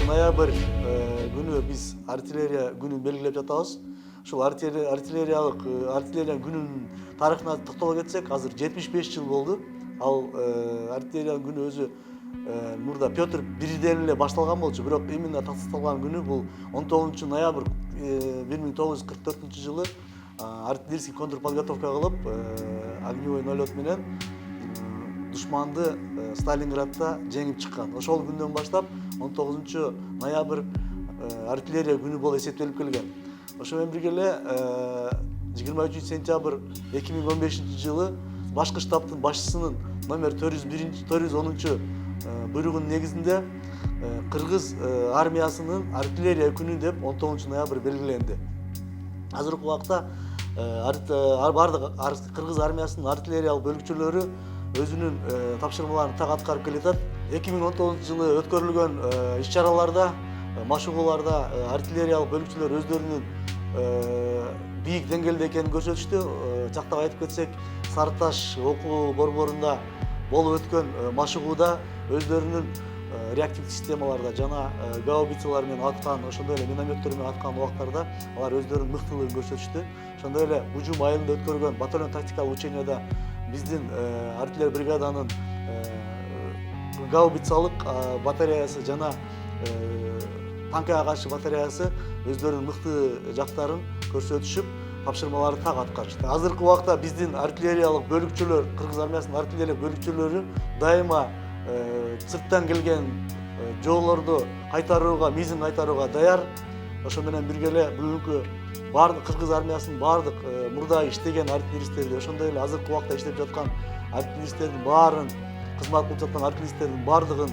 ноябрь күнү биз артиллерия күнүн белгилеп жатабыз. Ушул артиллерия күнүнүн тарыхына токтоло кетсек, азыр 75 жыл болду. Ал артиллерия күнү өзү мурда Петр бирден эле башталган болчу, бирок именно тасталган күнү бул 19 ноябрь 1944 жылы артиллерийский контрподготовка кылып, огневой налет менен душманды Сталинградда жеңип чыккан. Ошол күндөн баштап 19 ноябрь артиллерия күнү болуп эсептелип келген. Ошо менен бирге эле 23 сентябрь 2015 жылы башкы штабтын башчысынын номер 410 буйругунун негизинде Кыргыз армиясынын артиллерия күнү деп 19 ноябрь белгиленди. Азыркы убакта бардык Кыргыз армиясынын артиллериялык бөлүкчөлөрү өзүнүн тапшырмаларын так аткарып келатат. 2019 жылы өткөрүлгөн иш-чараларда, машыгууларда артиллериялык бөлүкчөлөр өздөрүнүн бийик деңгээлде экенин көрсөтүштү. Жактап айтып кетсек, Сары Таш окуу борборунда болуп өткөн машыгууда өздөрүнүн реактивдик системаларда жана гаубицалар менен аткан, ошондой эле минометтер менен аткан убактарда алар өздөрүнүн мыктылыгын көрсөтүштү. Ошондой эле Ужум айылында өткөргөн батальон тактикалык ученияда биздин артиллерия бригаданын гаубицалык батареясы жана танкага каршы батареясы өздөрүнүн мыкты жактарын көрсөтүшүп, тапшырмаларды так аткарышты. Азыркы убакта биздин артиллериялык бөлүкчөлөр, Кыргыз армиясынын артиллерия бөлүкчөлөрү дайыма сырттан келген жоолорду кайтарууга, мизин кайтарууга даяр. Ошо менен бирге эле бүгүнкү бардык Кыргыз армиясынын бардык мурда иштеген артиллеристтерди, ошондой эле азыркы убакта иштеп жаткан артиллеристтердин баарын, кызмат кылып жаткан артиллеристтердин бардыгын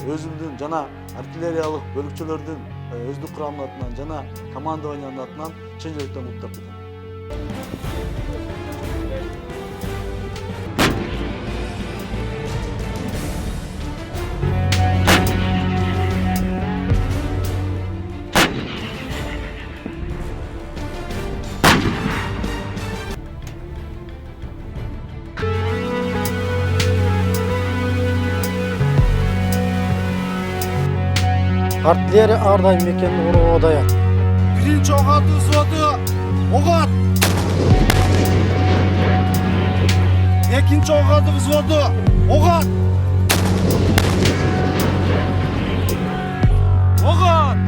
өзүмдүн жана артиллериялык бөлүкчөлөрдүн өздүк курамынын атынан жана командованиянын атынан чын жүрөктөн куттуктап кетем. Артиллерия ар дайым мекенин урууга даяр. Биринчи ок атуу взводу ок ат. Экинчи ок атуу взводу ок ат. Ок ат.